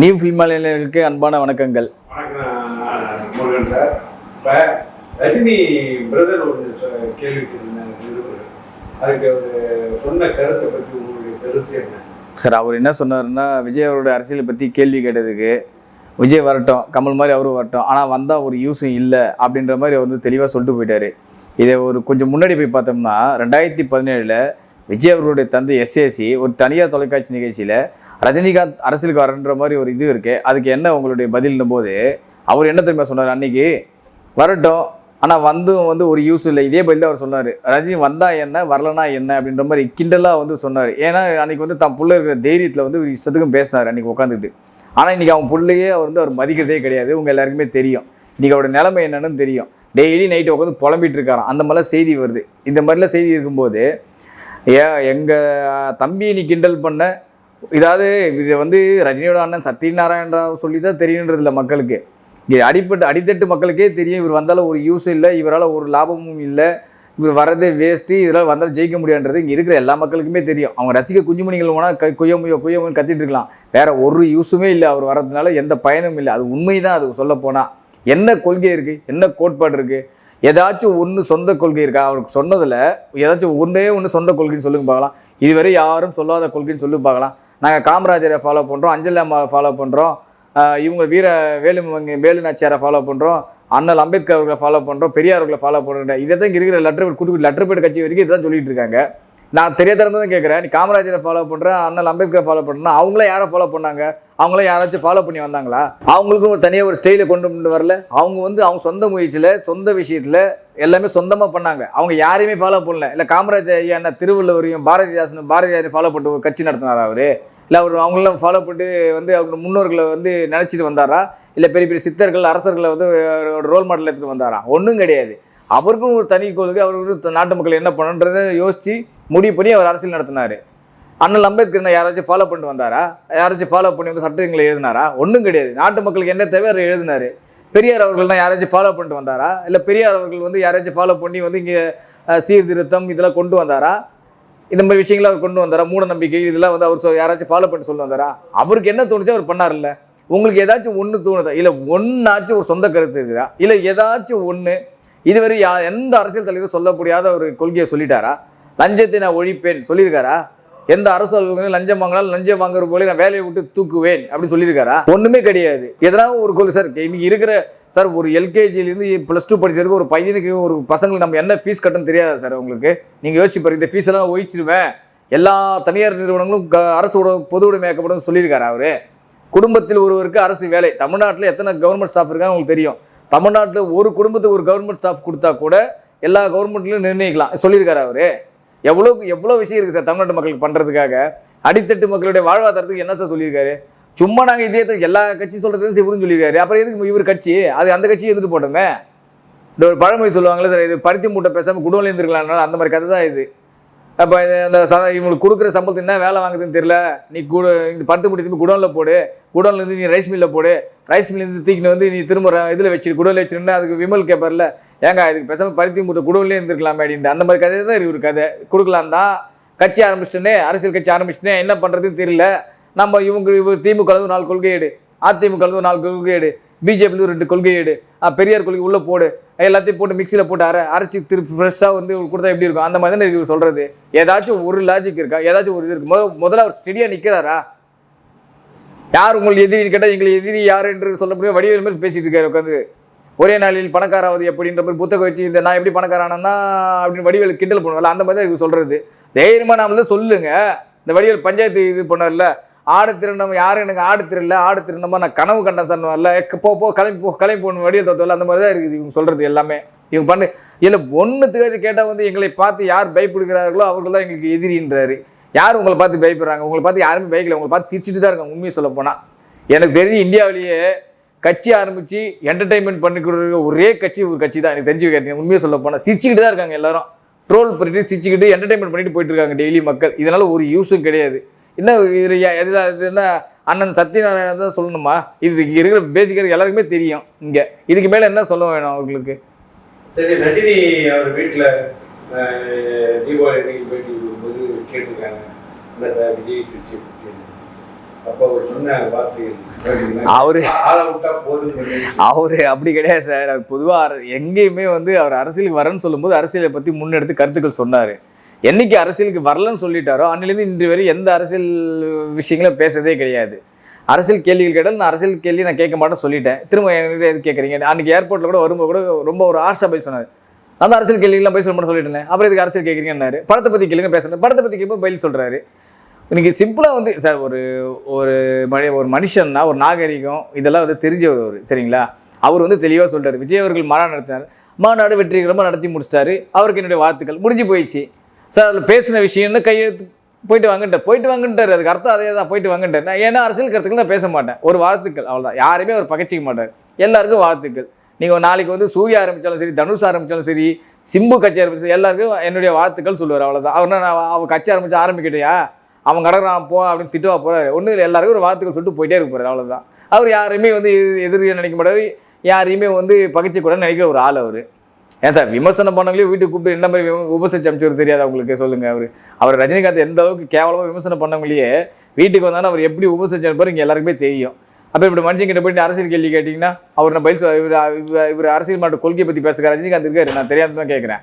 New ஃபில்மாலியர்களுக்கு அன்பான வணக்கங்கள். வணக்கம் முருகன் சார். இப்போ ரஜினி பிரதர் ஒரு கேள்வி கேட்டிருந்தாங்க நிருபர். அதுக்கு அவர் சொன்ன கருத்தை பற்றி உங்களுடைய கருத்து என்ன சார்? அவர் என்ன சொன்னார்னா, விஜய் அவரோட அரசியலை பற்றி கேள்வி கேட்டதுக்கு, விஜய் வரட்டும், கமல் மாதிரி அவரும் வரட்டும், ஆனால் வந்தால் ஒரு யூஸும் இல்லை அப்படின்ற மாதிரி அவர் வந்து தெளிவாக சொல்லிட்டு போயிட்டார். இதை ஒரு கொஞ்சம் முன்னாடி போய் பார்த்தோம்னா 2017 விஜய் அவர்களுடைய தந்தை எஸ்ஏசி ஒரு தனியார் தொலைக்காட்சி நிகழ்ச்சியில் ரஜினிகாந்த் அரசியலுக்கு வரன்ற மாதிரி ஒரு இது இருக்குது. அதுக்கு என்ன உங்களுடைய பதில்னும் போது அவர் என்ன தெரியுமா சொன்னார்? அன்றைக்கி வரட்டும், ஆனால் வந்து ஒரு யூஸ் இல்லை. இதே பதில் தான் அவர் சொன்னார். ரஜினி வந்தால் என்ன, வரலனா என்ன அப்படின்ற மாதிரி கிண்டலாக வந்து சொன்னார். ஏன்னா அன்றைக்கி வந்து தான் புள்ள இருக்கிற தைரியத்தில் வந்து இஷ்டத்துக்கும் பேசினார் அன்றைக்கி உட்காந்துக்கிட்டு. ஆனால் இன்றைக்கி அவன் பிள்ளையே அவர் மதிக்கிறதே கிடையாது. உங்கள் எல்லாருக்குமே தெரியும் இன்றைக்கி அவரோட நிலைமை என்னன்னு தெரியும். டெய்லி நைட்டு உட்காந்து புலம்பிட்டு இருக்காராம். அந்த மாதிரிலாம் செய்தி வருது. இந்த மாதிரிலாம் செய்தி இருக்கும்போது எங்கள் தம்பி நீ கிண்டல் பண்ண, இதாவது இதை வந்து ரஜினியோட அண்ணன் சத்யநாராயண ராவ் சொல்லி தான் தெரியுன்றதில்ல மக்களுக்கு. இது அடித்தட்டு மக்களுக்கே தெரியும். இவர் வந்தாலும் ஒரு யூஸ் இல்லை, இவரால் ஒரு லாபமும் இல்லை, இவர் வரதே வேஸ்ட்டு, இதனால் வந்தாலும் ஜெயிக்க முடியாதுன்றது இங்கே இருக்கிற எல்லா மக்களுக்குமே தெரியும். அவங்க ரசிக்க குஞ்சுமணிகள் போனால் குய்யமுன்னு கத்திட்டு இருக்கலாம், வேறு ஒரு யூஸுமே இல்லை. அவர் வர்றதுனால எந்த பயனும் இல்லை. அது உண்மை தான். அது சொல்லப்போனால் என்ன கொள்கை இருக்குது, என்ன கோட்பாடு இருக்குது, ஏதாச்சும் ஒன்று சொந்த கொள்கை இருக்கா? அவருக்கு சொன்னதில் ஏதாச்சும் ஒன்று சொந்த கொள்கைன்னு சொல்லுங்க பார்க்கலாம். இதுவரை யாரும் சொல்லாத கொள்கைன்னு சொல்லி பார்க்கலாம். நாங்கள் காமராஜரை ஃபாலோ பண்ணுறோம், அஞ்சலி அம்மாவை ஃபாலோ பண்ணுறோம், இவங்க வேலு நாச்சியாரை ஃபாலோ பண்ணுறோம், அண்ணல் அம்பேத்கர் அவர்களை ஃபாலோ பண்ணுறோம், பெரியார் அவர்களை ஃபாலோ பண்ணுறோம். இதை தான் இங்கே இருக்கிற லெட்டர் கட்சி வரைக்கும் இதை தான் சொல்லிட்டு இருக்காங்க. நான் தெரியாத தான் கேட்குறேன். நீ காமராஜரை ஃபாலோ பண்ணுறேன், அண்ணல் அம்பேத்கர் ஃபாலோ பண்ணுறேன்னா அவங்களாம் யாரை ஃபாலோ பண்ணாங்க? அவங்களாம் யாராச்சும் ஃபாலோ பண்ணி வந்தாங்களா? அவங்களுக்கும் ஒரு தனியாக ஒரு ஸ்டைலை கொண்டு வரல. அவங்க சொந்த முயற்சியில் சொந்த விஷயத்தில் எல்லாமே சொந்தமாக பண்ணாங்க. அவங்க யாரையுமே ஃபாலோ பண்ணல. இல்லை காமராஜர் ஐயா என்ன திருவள்ளுவரையும் பாரதியாரையும் ஃபாலோ பண்ணிட்டு ஒரு கட்சி நடத்தினாரா அவர்? இல்லை அவங்களெலாம் ஃபாலோ பண்ணிட்டு அவங்க முன்னோர்களை நினச்சிட்டு வந்தாரா? இல்லை பெரிய பெரிய சித்தர்கள் அரசர்களை ரோல் மாடல் எடுத்துகிட்டு வந்தாரா? ஒன்றும் கிடையாது. அவருக்கும் ஒரு தனி கொள்கை, அவருக்கு நாட்டு மக்கள் என்ன பண்ணணுன்றதை யோசித்து முடிவு பண்ணி அவர் அரசியல் நடத்தினார். அண்ணல் அம்பேத்கர் யாராச்சும் ஃபாலோ பண்ணிட்டு வந்தாரா? யாராச்சும் ஃபாலோ பண்ணி சட்டங்களை எழுதினாரா? ஒன்றும் கிடையாது. நாட்டு மக்களுக்கு என்ன தேவை அவர் எழுதினார். பெரியார் அவர்கள்னா யாராச்சும் ஃபாலோ பண்ணிட்டு வந்தாரா? இல்லை பெரியார் அவர்கள் யாராச்சும் ஃபாலோ பண்ணி இங்கே சீர்திருத்தம் இதெல்லாம் கொண்டு வந்தாரா? இந்த மாதிரி விஷயங்களை அவர் கொண்டு வந்தாரா? மூட நம்பிக்கை இதெல்லாம் அவர் யாராச்சும் ஃபாலோ பண்ணி சொல்லி வந்தாரா? அவருக்கு என்ன தோணுச்சோ அவர் பண்ணார்ல. உங்களுக்கு ஏதாச்சும் ஒன்று தோணுதா? இல்லை ஒன்றாச்சும் ஒரு சொந்த கருத்து இருக்குதா? இல்லை ஏதாச்சும் ஒன்று இதுவரை எந்த அரசியல் தலைவரும் சொல்ல முடியாத ஒரு கொள்கையை சொல்லிட்டாரா? லஞ்சத்தை நான் ஒழிப்பேன் சொல்லியிருக்காரா? எந்த அரசு அலுவலகங்களும் லஞ்சம் வாங்கினாலும் லஞ்சம் வாங்குற போல நான் வேலையை விட்டு தூக்குவேன் அப்படின்னு சொல்லியிருக்காரா? ஒன்றுமே கிடையாது. எதனால ஒரு கொள்கை சார் இன்னைக்கு இருக்கிற சார் ஒரு எல்கேஜிலேருந்து +2 படிச்சிருக்க ஒரு பையனுக்கு ஒரு பசங்களுக்கு நம்ம என்ன ஃபீஸ் கட்டணும்னு தெரியாதா சார் உங்களுக்கு? நீங்கள் யோசிச்சு பாருங்க. இந்த ஃபீஸ் எல்லாம் ஒழிச்சிடுவேன், எல்லா தனியார் நிறுவனங்களும் அரசோட பொது உடைமையாக்கப்படும் சொல்லியிருக்காரு அவர். குடும்பத்தில் ஒருவருக்கு அரசு வேலை. தமிழ்நாட்டில் எத்தனை கவர்மெண்ட் ஸ்டாஃப் இருக்காங்க உங்களுக்கு தெரியும். தமிழ்நாட்டில் ஒரு குடும்பத்துக்கு ஒரு கவர்மெண்ட் ஸ்டாஃப் கொடுத்தா கூட எல்லா கவர்மெண்ட்லையும் நிர்ணயிக்கலாம் சொல்லியிருக்காரு அவர். எவ்வளோ விஷயம் இருக்குது சார் தமிழ்நாட்டு மக்களுக்கு பண்ணுறதுக்காக. அடித்தட்டு மக்களுடைய வாழ்வாதாரத்துக்கு என்ன சார் சொல்லியிருக்காரு? சும்மா நாங்கள் இதே எல்லா கட்சியும் சொல்கிறது இவருன்னு சொல்லியிருக்காரு. அப்புறம் எதுக்கு இவர் கட்சி? அது அந்த கட்சியை எடுத்துகிட்டு போட்டோமே. இந்த ஒரு பழமொழி சொல்லுவாங்களே சார், இது பருத்தி மூட்டை பேசாமல் குடோன்ல இருந்துருக்கலாம்னால அந்த மாதிரி கதை தான் இது. அப்போ இந்த இவங்களுக்கு கொடுக்குற சம்பளத்துக்கு என்ன வேலை வாங்குதுன்னு தெரியல. நீ இந்த பருத்தி மூட்டை திரும்பி குடோனில் போடு, குடோன்லேருந்து நீ ரைஸ் மில்லில் போடு, ரைஸ் மில்லேருந்து தூக்கின்னு நீ திரும்ப இதில் வச்சு குடோனில் வச்சுருந்தா அதுக்கு விமல் கேட்பார்ல, ஏங்க இதுக்கு பேசாமல் பருத்தி மூட்டை குடோன்லேயே இருந்துருக்கலாமே அப்படின்ட்டு. அந்த மாதிரி கதை தான் இவர் கதை. கொடுக்கலாம் தான் கட்சி ஆரம்பிச்சிட்டேனே, அரசியல் கட்சி ஆரம்பிச்சிட்டேன், என்ன பண்ணுறதுன்னு தெரியல. நம்ம இவர் திமுக 4 கொள்கை எடு, அதிமுக 4 கொள்கை எடு, பிஜேபி 2 கொள்கை எடு, பெரியார் கொள்கை உள்ளே போடு, எல்லாத்தையும் போட்டு மிக்சியில் போட்டு அரைச்சி திருப்பி ஃப்ரெஷ்ஷாக கொடுத்தா எப்படி இருக்கும்? அந்த மாதிரி தானே இவர் சொல்கிறது. ஏதாச்சும் ஒரு லாஜிக் இருக்கா? ஏதாச்சும் ஒரு இது இருக்குது? முதல்ல அவர் ஸ்டெடியாக நிற்கிறாரா? யார் உங்களுக்கு எதிரின்னு கேட்டால் எங்களுக்கு எதிரி யார் என்று சொல்ல முடியும். வடிவேல் மாதிரி பேசிகிட்டு இருக்காரு உட்காந்து. ஒரே நாளில் பணக்காராவது எப்படின்ற மாதிரி புத்தகம் வச்சு இந்த நான் எப்படி பணக்காரானா அப்படின்னு வடிவேல் கிண்டல் பண்ணுவாங்க. அந்த மாதிரி தான் இவர் சொல்கிறது. தைரியமாக நாம தான் சொல்லுங்க. இந்த வடிவேல் பஞ்சாயத்து இது பண்ணார்ல, ஆடு திருநம் யாரும் எனக்கு ஆடு திருடல, ஆடு திருநமா நான் கனவு கண்டேன் சொன்னல, கிளம்பி போகணும் வடிவேல் தத்துவம். அந்த மாதிரி தான் இருக்குது இவங்க சொல்கிறது எல்லாமே. இவங்க பண்ணு இல்லை ஒன்றுத்துக்காச்சும் கேட்டால் எங்களை பார்த்து யார் பயப்படுகிறார்களோ அவர்கள் தான் எங்களுக்கு எதிரின்றாரு. யார் உங்களை பார்த்து பயப்படுறாங்க? உங்களை பார்த்து யாருமே பயக்கல, உங்களை பார்த்து சிரிச்சுட்டு தான் இருக்காங்க. உண்மையை சொல்ல போனால் எனக்கு தெரிஞ்சு இந்தியாவிலேயே கட்சி ஆரம்பித்து என்டர்டைன்மெண்ட் பண்ணி கொடுக்குற ஒரே கட்சி ஒரு கட்சி தான். எனக்கு தெரிஞ்சு கேட்டீங்க. உண்மையை சொல்ல போனால் சிரிச்சுக்கிட்டு தான் இருக்காங்க எல்லாரும். ட்ரோல் பண்ணிட்டு சிரிச்சுக்கிட்டு என்டர்டைன்மெண்ட் பண்ணிட்டு போயிட்டு இருக்காங்க டெய்லி மக்கள். இதனால் ஒரு யூஸும் கிடையாது. என்ன இதில் இது என்ன அண்ணன் சத்யநாராயணன் தான் சொல்லணுமா? இது இங்கே இருக்கிற பேசிக்காக எல்லாருக்குமே தெரியும். இங்கே இதுக்கு மேலே என்ன சொல்ல வேணும் அவங்களுக்கு? சரி, ரஜினி அவர் வீட்டில் தீபாவளி பேட்டி கொடுக்கும்போது கேட்டிருக்காங்க, என்ன சார் விஜய் கட்சி பற்றி அப்போ அவர் சொன்ன வார்த்தைகள் அவரு ஆளை விட்டா போதும். அவரு அப்படி கிடையாது சார். அவர் பொதுவாக எங்கேயுமே வந்து அவர் அரசியலுக்கு வரேன்னு சொல்லும்போது அரசியலை பற்றி முன்னெடுத்து கருத்துக்கள் சொன்னார். என்னைக்கு அரசியலுக்கு வரலன்னு சொல்லிட்டாரோ அன்னிலேருந்து இன்று வரை எந்த அரசியல் விஷயங்களும் பேசுறதே கிடையாது. அரசியல் கேள்விகள் கேட்டால் நான் அரசியல் கேள்வி நான் கேட்க மாட்டேன்னு சொல்லிட்டேன். திரும்ப என்கிட்ட எது கேட்குறீங்க? அன்றைக்கி ஏர்போர்ட்டில் கூட வரும்போது கூட ரொம்ப ஒரு ஆர்ஷா போய் சொன்னார். நான் தான் அரசியல் கேள்விகள்லாம் போய் சொல்ல மாட்டேன் சொல்லிட்டேன். அப்புறம் இதுக்கு அரசியல் கேட்குறீங்கன்னாரு. படத்தை பற்றி கேளுங்க பேசுகிறேன். படத்தை பற்றி கேட்போம் பதில் சொல்கிறாரு. இன்றைக்கி சிம்பிளாக வந்து சார் ஒரு மனுஷன்னா ஒரு நாகரிகம் இதெல்லாம் வந்து தெரிஞ்சவர் அவர், சரிங்களா? அவர் வந்து தெளிவாக சொல்கிறார். விஜய் அவர்கள் மாநாடு நடத்தினார். மாநாடு வெற்றிகரமாக நடத்தி முடிச்சிட்டாரு. அவருக்கு என்னுடைய வாழ்த்துக்கள். முடிஞ்சு போயிடுச்சு சார். அதில் பேசின விஷயம்னு கையெழுத்து போயிட்டு வாங்கிட்டார். அதுக்கு அர்த்தம் அதே தான், போயிட்டு வாங்கிட்டார். நான் ஏன்னா அரசியல் கருத்துக்கள் நான் பேச மாட்டேன். ஒரு வாழ்த்துக்கள் அவ்வளோதான். யாரையுமே அவர் பகைச்சிக்க மாட்டார். எல்லாருக்கும் வாழ்த்துக்கள். நீங்கள் நாளைக்கு வந்து சூர்யா ஆரம்பித்தாலும் சரி, தனுஷ் ஆரம்பித்தாலும் சரி, சிம்பு கட்சி ஆரம்பிச்சு எல்லாருக்கும் என்னுடைய வாழ்த்துக்கள் சொல்லுவார். அவ்வளோதான். அவர்னா நான் அவர் கட்சி ஆரம்பிக்கிட்டையா அவன் கடற்கறான் போ அப்படின்னு திட்டுவா போகிறாரு. ஒன்றும் இல்லை, எல்லாருக்கும் ஒரு வார்த்தைகள் சொல்லிட்டு போயிட்டே இருக்க போகிறார். அவ்வளோதான். அவர் யாரையுமே வந்து எதிரியை நினைக்க மாட்டார். யாரையுமே வந்து பகிச்சு கூட நினைக்கிற ஒரு ஆள் அவர். ஏன் சார் விமர்சனம் பண்ணவங்களே வீட்டுக்கு கூப்பிட்டு என்ன மாதிரி உபசரிச்சு அமைச்சவர் தெரியாது அவங்களுக்கு? சொல்லுங்கள். அவர் ரஜினிகாந்த் எந்த அளவுக்கு கேவலமாக விமர்சனம் பண்ணவங்களையே வீட்டுக்கு வந்தாலும் அவர் எப்படி உபசரிச்சு அனுப்பாரு இங்கே எல்லாருக்குமே தெரியும். அப்போ இப்படி மனுஷங்கிட்ட போய் அரசியல் கேள்வி கேட்டிங்கன்னா அவர் நான் பதில் இவர் அரசியல் மாட்ட கொள்கையை பற்றி பேசுகிற ரஜினிகாந்த் இருக்காரு. நான் தெரியாமல் தான் கேட்குறேன்.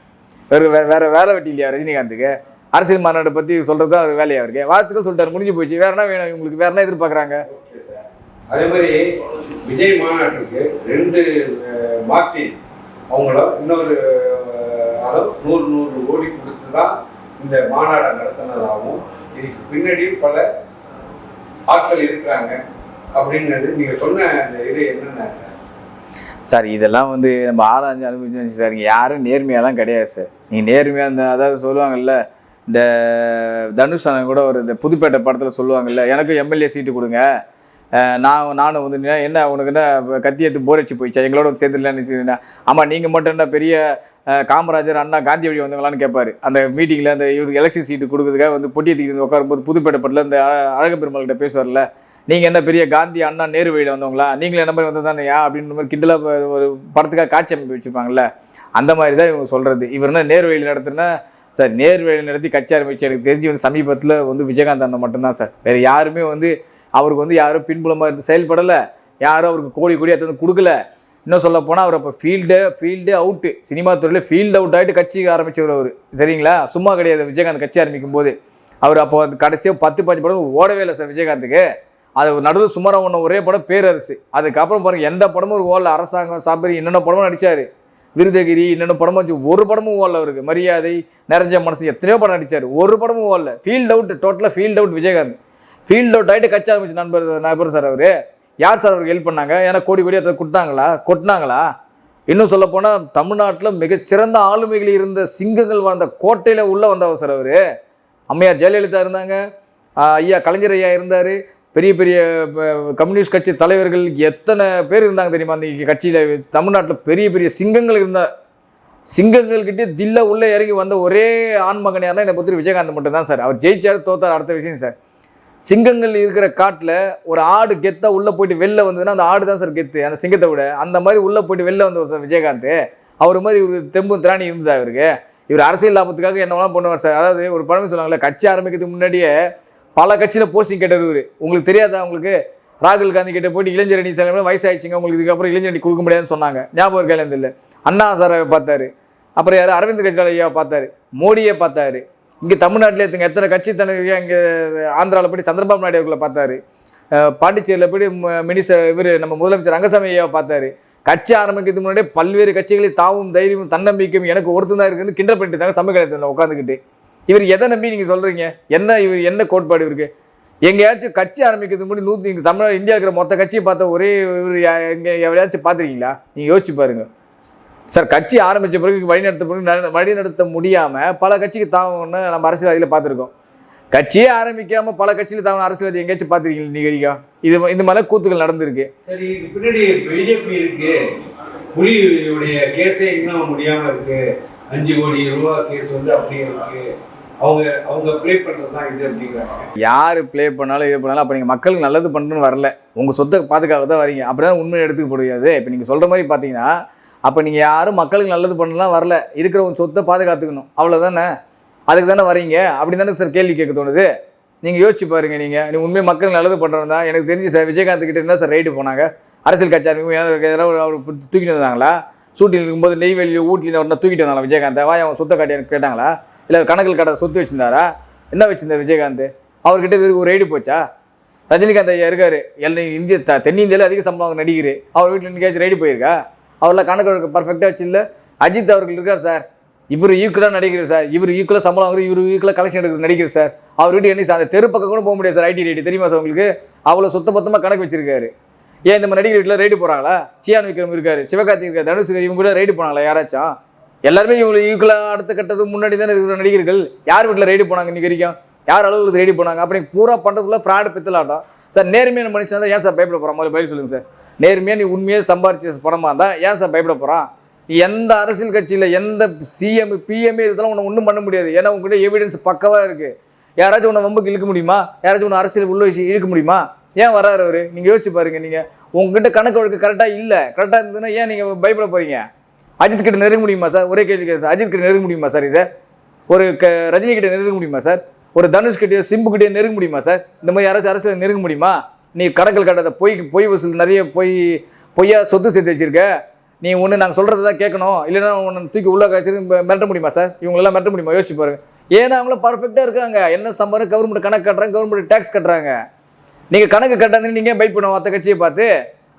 வேறு வேலை வெட்டி இல்லையா ரஜினிகாந்துக்கு? அரசியல் மாநாட்டை பற்றி சொல்கிறது தான் அவர் வேலையாக இருக்கு. வாழ்த்துக்கள் சொல்லிட்டாரு, முடிஞ்சு போச்சு. வேறு என்ன வேணும் இவங்களுக்கு? வேறு என்ன எதிர்பார்க்குறாங்க? Okay sir. அதே மாதிரி விஜய் மாநாட்டுக்கு 2 மார்டின் அவங்கள இன்னொரு அளவு 100 கோடி கொடுத்து தான் இந்த மாநாடை நடத்தினதாகவும் இதுக்கு பின்னாடி பல ஆட்கள் இருக்கிறாங்க அப்படின்றது நீங்கள் சொன்ன அந்த இது என்னென்ன சார்? சார் இதெல்லாம் வந்து நம்ம ஆராய்ஞ்சு அனுபவிச்சு சார். இங்கே யாரும் நேர்மையாலாம் கிடையாது சார். நீங்கள் நேர்மையாக இந்த அதாவது சொல்லுவாங்கல்ல, இந்த தனுஷ் அண்ணன் கூட ஒரு இந்த புதுப்பேட்டை படத்தில் சொல்லுவாங்கல்ல, எனக்கும் எம்எல்ஏ சீட்டு கொடுங்க, நானும் வந்து என்ன உனக்கு என்ன கத்தி எடுத்து போர் அடிச்சு போயிடுச்சா, எங்களோட வந்து சேர்ந்துடலான்னு. ஆமாம், நீங்கள் மட்டும் என்ன பெரிய காமராஜர் அண்ணா காந்தி வழி வந்தவங்களான்னு கேட்பாரு. அந்த மீட்டிங்கில் அந்த இவருக்கு எலெக்ஷன் சீட்டு கொடுக்குறதுக்காக வந்து பொட்டி தூக்கி உட்காரும்போது புதுப்பேட்டை படத்தில் இந்த அழகப்பெருமாள்கிட்ட பேசுவார்ல, நீங்கள் என்ன பெரிய காந்தி அண்ணா நேரு வழியில் வந்தவங்களா, நீங்களும் என்ன மாதிரி வந்தது தானேயா அப்படின்ற மாதிரி கிண்டலாக ஒரு படத்துக்காக காட்சி அமைப்பு வச்சுருப்பாங்கல்ல, அந்த மாதிரி தான் இவங்க சொல்கிறது. இவர் என்ன நேரு வழியில் நடத்துனா சார்? நேரு வழியில் நடத்தி கட்சி ஆரம்பிச்சு எனக்கு தெரிஞ்சு வந்து சமீபத்தில் வந்து விஜயகாந்த் அண்ணன் மட்டும்தான் சார். வேறு யாருமே வந்து அவருக்கு வந்து யாரும் பின்புலமாக இருந்து செயல்படலை. யாரும் அவருக்கு கோடி எடுத்து கொடுக்கல. இன்னும் சொல்ல போனால் அவர் அப்போ ஃபீல்டு அவுட்டு, சினிமா துறையில் ஃபீல்டு அவுட் ஆகிட்டு கட்சி ஆரம்பிச்சவர் அவர், சரிங்களா? சும்மா கிடையாது. விஜயகாந்த் கட்சி ஆரம்பிக்கும் போது அவர் அப்போ வந்து கடைசியாக 10-15 படம் ஓடவே இல்லை சார் விஜயகாந்துக்கு. அது நடுவில் சுமாராக ஒன்று ஒரே படம் பேரரசு. அதுக்கப்புறம் பாருங்கள் எந்த படமும் ஒரு ஓடல. அரசாங்கம், சாபரி, என்னென்ன படமும் நடித்தார். விருதகிரி, என்னென்ன படமும் வச்சு ஒரு படமும் ஓடல அவருக்கு. மரியாதை, நிறைஞ்ச மனசு, எத்தனையோ படம் நடித்தார். ஒரு படமும் ஓடல. ஃபீல்டு அவுட், டோட்டலாக field out Vijayakanth. Field out ஆகிட்டு கட்சி ஆரம்பிச்சு நண்பர் சார் அவர். யார் சார் அவருக்கு ஹெல்ப் பண்ணாங்க? ஏன்னா கோடி அதை கொட்டினாங்களா? இன்னும் சொல்லப்போனால் தமிழ்நாட்டில் மிகச்சிறந்த ஆளுமைகள் இருந்த சிங்கங்கள் வாழ்ந்த கோட்டையில் உள்ளே வந்தவர் சார் அவர். அம்மையார் ஜெயலலிதா இருந்தாங்க, ஐயா கலைஞர் ஐயா இருந்தார், பெரிய கம்யூனிஸ்ட் கட்சி தலைவர்கள் எத்தனை பேர் இருந்தாங்க தெரியுமா அந்த கட்சியில்? தமிழ்நாட்டில் பெரிய சிங்கங்கள் இருந்தால் சிங்கங்கள்கிட்டே தில்ல உள்ளே இறங்கி வந்த ஒரே ஆண்மகன் யாருன்னா என்னை பொறுத்த விஜயகாந்த் மட்டும் தான் சார். அவர் ஜெயிச்சார் தோத்தார் அடுத்த விஷயம் சார். சிங்கங்கள் இருக்கிற காட்டில் ஒரு ஆடு கெத்தாக உள்ளே போயிட்டு வெளில வந்ததுன்னா அந்த ஆடு தான் சார் கெத்து, அந்த சிங்கத்தை விட. அந்த மாதிரி உள்ளே போயிட்டு வெளில வந்தவர் சார் விஜயகாந்த். அவர் மாதிரி ஒரு தெம்பும் திராணி இருந்ததா இவருக்கு? இவர் அரசியல் லாபத்துக்காக என்னவெல்லாம் பண்ணுவார் சார். அதாவது ஒரு பழமை சொல்லுவாங்கல்ல, கட்சி ஆரம்பிக்கிறதுக்கு முன்னாடியே பல கட்சியில் போஸ்டிங் கேட்டவர். உங்களுக்கு தெரியாதா? உங்களுக்கு ராகுல் காந்தி கிட்ட போயிட்டு இளைஞர் அணி தலைவர் வயசாகிடுச்சிங்க உங்களுக்கு, இதுக்கப்புறம் இளைஞர் அணி கொடுக்க முடியாதுன்னு சொன்னாங்க. ஞாபகம் இருக்காது இல்லை? அண்ணா சாரை பார்த்தாரு. அப்புறம் யார்? அரவிந்த் கெஜ்ரிவால் ஐயா பார்த்தாரு. மோடியை பார்த்தாரு. இங்கே தமிழ்நாட்டில் எடுத்துங்க எத்தனை கட்சி தலைவர்கள். இங்கே ஆந்திராவில் போய் சந்திரபாபு நாயுடு அவர்களை பார்த்தாரு. பாண்டிச்சேரியில் போய் இவர் நம்ம முதலமைச்சர் ரங்கசாமி ஐயாவை பார்த்தாரு. கட்சி ஆரம்பிக்கிறதுக்கு முன்னாடியே பல்வேறு கட்சிகளை தாவும் தைரியமும் தன்னம்பிக்கையும் எனக்கு ஒருத்தர் தான் இருக்குன்னு கிண்டல் பண்ணிட்டு தாங்க சமூக கலையத்தில் உட்காந்துக்கிட்டு. இவர் எதை நம்பி நீங்கள் சொல்கிறீங்க? இவர் என்ன கோட்பாடு இவருக்கு? எங்கேயாச்சும் கட்சி ஆரம்பிக்கிறதுக்கு முன்னாடி இங்கே தமிழ்நாடு இந்தியா இருக்கிற மொத்த கட்சியை பார்த்த ஒரே இவர் எங்கே எவ்வளையாச்சும் பார்த்துருக்கீங்களா? நீங்கள் யோசிச்சு பாருங்கள் சார். கட்சி ஆரம்பித்த பிறகு வழிநடத்த முடியாமல் பல கட்சிக்கு தாவன்னு நம்ம அரசியல்வாதியில் பார்த்துருக்கோம். கட்சியே ஆரம்பிக்காமல் பல கட்சியில் தாவன அரசியல்வாதி எங்கேயாச்சும் பார்த்துருக்கீங்க நீங்கள்? இந்த மாதிரி கூத்துக்கள் நடந்திருக்கு. சரி, இதுக்கு பின்னாடி பிஜேபி இருக்கு. புலியுடைய கேஸே இன்னும் முடியாமல் இருக்கு. 5 கோடி ரூபா கேஸ் வந்து அப்படியே இருக்கு. அவங்க ப்ளே பண்ணுறது தான் இது அப்படிங்கிறாங்க. யார் ப்ளே பண்ணாலும் இது பண்ணாலும் அப்போ நீங்கள் மக்களுக்கு நல்லது பண்ணணும்னு வரல, உங்கள் சொத்தை பாதுகாக்க தான் வரீங்க. அப்படி தான் உண்மையை எடுத்துக்க முடியாது. இப்போ நீங்கள் சொல்கிற மாதிரி பார்த்தீங்கன்னா அப்போ நீங்கள் யாரும் மக்களுக்கு நல்லது பண்ணலாம் வரல, இருக்கிற உங்கள் சொத்தை பாதுகாத்துக்கணும், அவ்வளோதானே? அதுக்கு தானே வரீங்க. அப்படி தானே சார் கேள்வி கேட்க தோணுது. நீங்கள் யோசிச்சு பாருங்க. நீங்கள் உண்மையாக மக்கள் நல்லது பண்ணுறவங்க தான். எனக்கு தெரிஞ்சு சார் விஜயகாந்த் கிட்ட இருந்தால் சார் ரைடு போனாங்க. அரசியல் கட்சி எதனா அவர் தூக்கிட்டு வந்தாங்களா? ஷூட்டிங் இருக்கும்போது நெய்வேலி ஊட்டியில் ஒன்றா தூக்கிட்டு வந்தாங்களா விஜயகாந்த்? அவன் சொத்தை காட்டி எனக்கு கேட்டாங்களா? இல்லை கணக்கில் கடை சொத்து வச்சுருந்தாரா? என்ன வச்சுருந்தார் விஜயகாந்த்? அவர்கிட்ட ஒரு ரைடு போச்சா? ரஜினிகாந்த் ஐயா இருக்கார், இந்திய தென்னிந்தியாவில் அதிக சம்பளம் நடிகர். அவர் வீட்டில் இன்றைக்காச்சும் ரைடு போயிருக்கா? அவரெல்லாம் கணக்கு பர்ஃபெக்டாக வச்சு இல்லை. அஜித் அவர்கள் இருக்கார் சார், இவர் ஈக்குவலாக நடிக்கிறார் சார், இவர் ஈக்குவலாக சம்பளம் வாங்குறது, இவர் ஈக்குவலாக கலெக்ஷன் எடுக்கிற நடிகர் சார். அவர் வீட்டு என்ன சார் அந்த தெரு பக்கம் கூட போக முடியாது சார். ஐடி ரைடு தெரியுமா சார் உங்களுக்கு? அவ்வளோ மொத்தமாக கணக்கு வச்சிருக்காரு. ஏன் இந்த மாதிரி நடிகர் வீட்டில் ரைடு போகிறாங்களா? சியான் விக்ரம் இருக்காரு, சிவகார்த்திக் இருக்காரு, தனுஷ் இவங்க கூட ரைடு போனாங்களா யாராச்சும்? எல்லாருமே இவங்க ஈக்குவலாக அடுத்த கட்டத்துக்கு முன்னாடி தானே இருக்கிற நடிகர்கள். யார் வீட்டில் ரைடு போனாங்க இன்றைக்கி வரைக்கும்? யார் அளவுக்கு ரைடு போனாங்க? அப்படி பூரா பண்ணுறதுக்குள்ள ஃப்ராடு பித்தலாட்டம் சார். நேர்மையான மனுஷன் தான் ஏன் சார் பயப்பட போகிறான்? முதல்ல பதில் சொல்லுங்கள் சார். நேர்மையாக நீ உண்மையாக சம்பாரிச்ச பணமாக இருந்தால் ஏன் சார் பயப்பட போகிறான்? எந்த அரசியல் கட்சியில் எந்த சிஎம் பிஎம்ஏ இதெல்லாம் உன்னை ஒன்றும் பண்ண முடியாது. ஏன்னா உங்ககிட்ட எவிடன்ஸ் பக்கவாக இருக்குது. யாராச்சும் உன்னை வம்புக்கு இழுக்க முடியுமா? யாராச்சும் உன்னை அரசியல் உள்ள விஷயம் இழுக்க முடியுமா? ஏன் வராரு அவர்? நீங்கள் யோசிச்சு பாருங்கள். நீங்கள் உங்ககிட்ட கணக்கு வழக்கு கரெக்டாக இல்லை. கரெக்டாக இருந்ததுன்னா ஏன் நீங்கள் பயப்பட போகிறீங்க? அஜித் கிட்ட நெருங்க முடியுமா சார்? ஒரே கேள்வி சார். அஜித் கிட்ட நெருங்க முடியுமா சார்? இதை ஒரு ரஜினி கிட்ட நெருங்க முடியுமா சார்? ஒரு தனுஷ் கிட்டே சிம்பு கிட்டே நெருங்க முடியுமா சார்? இந்த மாதிரி யாராச்சும் அரசியல் நெருங்க முடியுமா? நீ கணக்கில் கட்டாத பொய் வசூல் நிறைய பொய்யா சொத்து சேர்த்து வச்சிருக்க. நீ ஒன்று நாங்கள் சொல்கிறத தான் கேட்கணும், இல்லைன்னா ஒன்று தூக்கி உள்ள வச்சுருக்கு மிரட்ட முடியுமா சார்? இவங்களெல்லாம் மிரட்ட முடியுமா? யோசிச்சு பாருங்க. ஏன்னா அவங்களும் பர்ஃபெக்டாக இருக்காங்க. என்ன சம்பளம் கவர்மெண்ட் கணக்கு கட்டுறாங்க, கவர்மெண்ட் டேக்ஸ் கட்டுறாங்க. நீங்கள் கணக்கு கட்டாதுன்னு நீங்கள் பைட் பண்ணுவோம் மற்ற கட்சியை பார்த்து.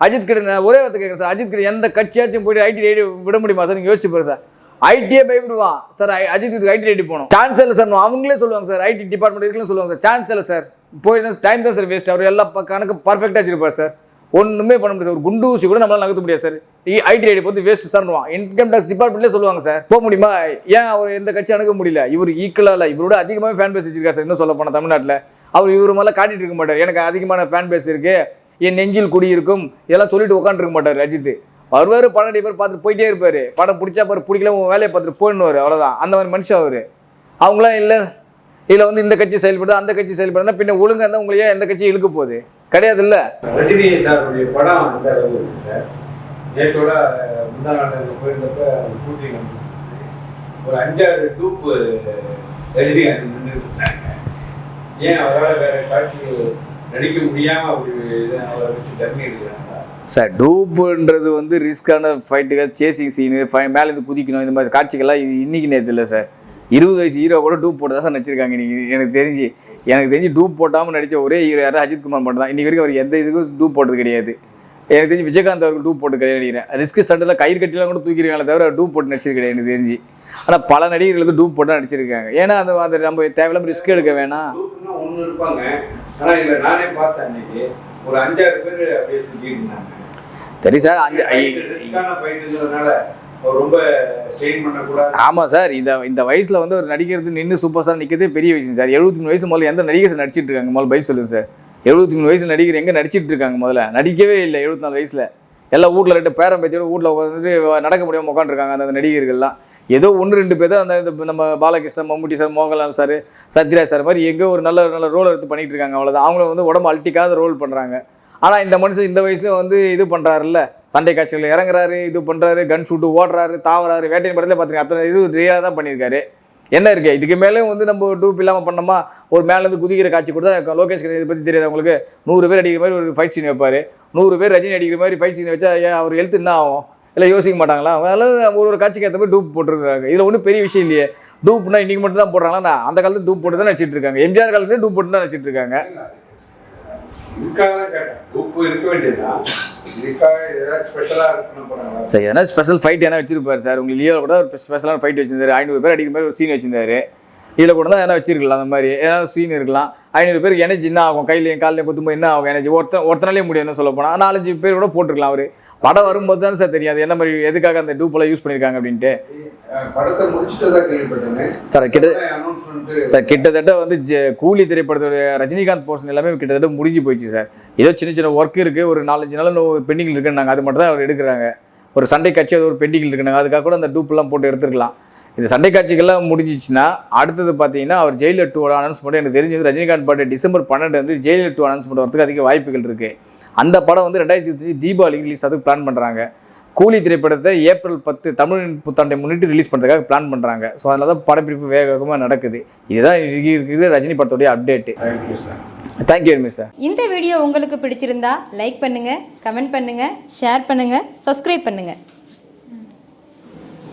அஜித் கிட்ட ஒரே வார்த்தை கேட்குறேன் சார். அஜித் கிட்ட எந்த கட்சியாச்சும் போய்ட்டு ஐடி ரைடு விட முடியுமா சார்? நீங்கள் யோசிச்சு பாருங்க சார். ஐடியே பயப்படுவான் சார். அஜித் ஐடி ரைடு போகணும் சான்ஸ் இல்லை சார். அவங்களே சொல்லுவாங்க சார், ஐடி டிபார்ட்மெண்ட் இருக்குன்னு சொல்லுவாங்க சார். சான்ஸ் இல்லை சார். போய் தான் டைம் தான் சார் வேஸ்ட். அவர் எல்லா கணக்கு பர்ஃபெக்டாக வச்சிருப்பார் சார். ஒன்றுமே பண்ண முடியாது. ஒரு குண்டு ஊசி கூட நம்மளால நகர்த்த முடியாது சார். ஐடி ரைடு போது வேஸ்ட் சார்னுவான். இன்கம் டேக்ஸ் டிபார்ட்மெண்ட்லேயே சொல்லுவாங்க சார். போக முடியுமா? ஏன் அவர் எந்த கட்சி அணுக முடியல? இவர் ஈக்குவலாக இல்லை, இவரோட அதிகமாக ஃபேன் பேஸ் வச்சிருக்காரு சார். இன்னும் சொல்ல போனால் தமிழ்நாட்டில் அவர் இவர் மேலே காட்டிட்டு இருக்க மாட்டார். எனக்கு அதிகமான ஃபேன் பேஸ் இருக்குது, என் நெஞ்சில் குடி இருக்கும், இதெல்லாம் சொல்லிட்டு உட்காந்துருக்க மாட்டார் அஜித். வருவார், படம் பேர் பார்த்துட்டு போயிட்டே இருப்பார். படம் பிடிச்சா பாரு, பிடிக்கல உன் வேலையை பார்த்துட்டு போயிடுவார். அவ்வளோதான். அந்த மாதிரி மனுஷன் அவர். அவங்களாம் இல்லை இதில் வந்து இந்த கட்சி செயல்படுது அந்த கட்சி செயல்படுதுன்னா பின்ன ஒழுங்காக இருந்தால் உங்களையே எந்த கட்சியும் இழுக்க போகுது கிடையாது. இல்லை ரஜினி சாருடைய படம் அந்த அளவு இருக்கு சார். நேற்றோட முந்தா நாள் போயிருந்தப்ப ஷூட்டிங் ஒரு 5-6 டூப் ரஜினி நின்று இருந்தாங்க. ஏன் அவரால் வேற காட்சிகள் நடிக்க முடியாமல் அப்படி அவரை வச்சு டம்மி எடுக்கிறாங்களா சார்? டூப்புன்றது வந்து ரிஸ்க்கான ஃபைட்டுகள், சேசிங் சீனு, மேலேருந்து குதிக்கணும், இந்த மாதிரி காட்சிகள்லாம் இது இன்றைக்கி நேற்று இல்லை சார். 20 வயசு ஹீரோ கூட டூப் போட்டு தான் சார் நடிச்சிருக்காங்க. நீங்கள் எனக்கு தெரிஞ்சு டூப் போட்டாமல் நடித்த ஒரே ஹீரோ யாரும் அஜித் குமார் மட்டும் தான். இன்றைக்கி வரைக்கும் அவர் எந்த இதுக்கும் டூப் போட்டது கிடையாது. எனக்கு தெரிஞ்சு விஜயகாந்த் அவர்கள் டூப் போட்டு கிடையாது நினைக்கிறேன். ரிஸ்க் ஸ்டண்டில் கயிறு கட்டிலாம் கூட தூக்கிருக்காங்களே தவிர டூப் போட்டு நடிச்சது கிடையாது எனக்கு தெரிஞ்சு. ஆனால் பல நடிகர்கள் வந்து டூப் போட்டு நடிச்சிருக்காங்க. ஏன்னா அந்த நம்ம தேவையில்லாமல் ரிஸ்க் எடுக்க வேணாம். ஒன்று இருப்பாங்க. ஆனால் இதில் நானே பார்த்தேன் அன்றைக்கி ஒரு 5-6 பேர் அப்படியே சுற்றிட்டு இருந்தாங்க. சரி சார். ரொம்ப ஸ்ட்ரெயின் பண்ணக்கூடாது. ஆமாம் சார். இந்த வயசில் வந்து ஒரு நடிக்கிறது நின்று சூப்பர் ஸ்டார் நிற்கிறதே பெரிய விஷயம் சார். 73 வயசு முதல்ல எந்த நடிகை சார் நடிச்சிட்டு இருக்காங்க? முதல்ல பைக் சொல்லுங்கள் சார். 73 வயசு நடிகர் எங்கே நடிச்சிட்டு இருக்காங்க? முதல்ல நடிக்கவே இல்லை. 74 வயசில் எல்லாம் வீட்டில் 2 பேரம் பேச்சோட வீட்டில் உட்காந்துட்டு நடக்க முடியாமல் உட்காந்துருக்காங்க அந்த நடிகர்கள்லாம். ஏதோ 1-2 பேர் தான் அந்த நம்ம Balakrishnan, Mammootty sir, Mohanlal sir, Sathyaraj sir மாதிரி எங்கேயோ ஒரு நல்ல ரோல் எடுத்து பண்ணிகிட்டு இருக்காங்க. அவ்வளோதான். அவங்கள வந்து உடம்பு அல்ட்டிக்காத ரோல் பண்ணுறாங்க. ஆனால் இந்த மனுஷன் இந்த வயசுல வந்து இது பண்ணுறாருல்ல, சண்டை காட்சிகளில் இறங்குறாரு, இது பண்ணுறாரு, கன் ஷூட்டு ஓடுறாரு, தாவறாரு. வேட்டையின் படத்தில் பார்த்துங்க அத்தனை இது ரியலாக தான் பண்ணியிருக்காரு. என்ன இருக்குது இதுக்கு மேலே வந்து நம்ம டூப் இல்லாமல் பண்ணோமா? ஒரு மேலேருந்து குதிக்கிற காட்சி கூட லோகேஷ் இதை பற்றி தெரியாது அவங்களுக்கு. 100 பேர் அடிக்கிற மாதிரி ஒரு ஃபைட் சீன் வைப்பார். 100 பேர் ரஜினி அடிக்கிற மாதிரி ஃபைட் சீன் வச்சா அவர் ஹெல்த் என்ன ஆகும்? இல்லை யோசிக்க மாட்டாங்களா? அதெல்லாம் ஒரு காட்சிக்கு ஏற்ற மாதிரி டூப் போட்டுருக்காங்க. இதில் ஒன்றும் பெரிய விஷயம் இல்லையே. டூப்னா இன்றைக்கி மட்டும் தான் போடுறாங்களா? அந்த காலத்தில் டூப் போட்டு தான் நடிச்சிட்டு இருக்காங்க. எம்ஜிஆர் காலத்துலேயே டூப் போட்டு தான் நடிச்சிட்டு இருக்காங்க. சார் எதனா ஸ்பெஷல் ஃபைட் என்ன வச்சிருப்பாரு சார்? உங்களுக்கு லியோ கூட ஒரு ஸ்பெஷலான ஃபைட் வச்சிருந்தாரு. 500 பேர் அடிக்கிற மாதிரி ஒரு சீன் வச்சிருந்தாரு. இதில் கூட தான் எதனா வச்சிருக்கலாம். அந்த மாதிரி ஏதாவது சீன் இருக்கலாம். 500 பேருக்கு எனர்ஜி என்ன ஆகும்? கையிலையும் காலையும் குத்தும்போது என்ன ஆகும் எனர்ஜி? ஒருத்தனாலே முடியாது சொல்ல போனால் 4-5 பேர் கூட போட்டுருக்கலாம். அவர் படம் வரும்போது தான் சார் தெரியாது என்ன மாதிரி எதுக்காக அந்த டூப்பெல்லாம் யூஸ் பண்ணியிருக்காங்க அப்படின்ட்டு. சார் கிட்டத்தட்ட வந்து கூலி திரைப்படத்தோட ரஜினிகாந்த் போர்ஷன் எல்லாமே கிட்டத்தட்ட முடிஞ்சு போயிடுச்சு சார். ஏதோ சின்ன ஒர்க் இருக்குது, ஒரு 4-5 நாள் பெண்டிங்கில் இருக்குன்னாங்க. அது மட்டும் தான் அவர் எடுக்கிறாங்க. ஒரு சண்டை காட்சி அது ஒரு பெண்டிங்கில் இருக்குனாங்க. அதுக்காக கூட அந்த டூப்பெல்லாம் போட்டு எடுத்துருக்கலாம். இந்த சண்டை காட்சிகள்லாம் முடிஞ்சிச்சுன்னா அடுத்தது பார்த்தீங்கன்னா அவர் ஜெயிலர் 2 அனௌன்ஸ்மெண்ட் எனக்கு தெரிஞ்சது ரஜினிகாந்த் பர்த்டே December 12 வந்து ஜெயிலர் 2 அனௌன்ஸ்மெண்ட் வரதுக்கு அதிக வாய்ப்புகள் இருக்குது. அந்த படம் வந்து 2023 தீபாவளிக்கு ரிலீஸ் அதுக்கு பிளான் பண்ணுறாங்க. கூலி திரைப்படத்தை ஏப்ரல் 10 தமிழ் புத்தாண்டை முன்னிட்டு ரிலீஸ் பண்ணுறதுக்காக பிளான் பண்ணுறாங்க. ஸோ அதனால தான் படப்பிடிப்பு வேகமாக நடக்குது. இதுதான் இருக்கிற ரஜினி படத்துடைய update. Thank you sir. Thank you very much sir. இந்த வீடியோ உங்களுக்கு பிடிச்சிருந்தா லைக் பண்ணுங்க, கமெண்ட் பண்ணுங்க, ஷேர் பண்ணுங்க, சப்ஸ்கிரைப் பண்ணுங்க.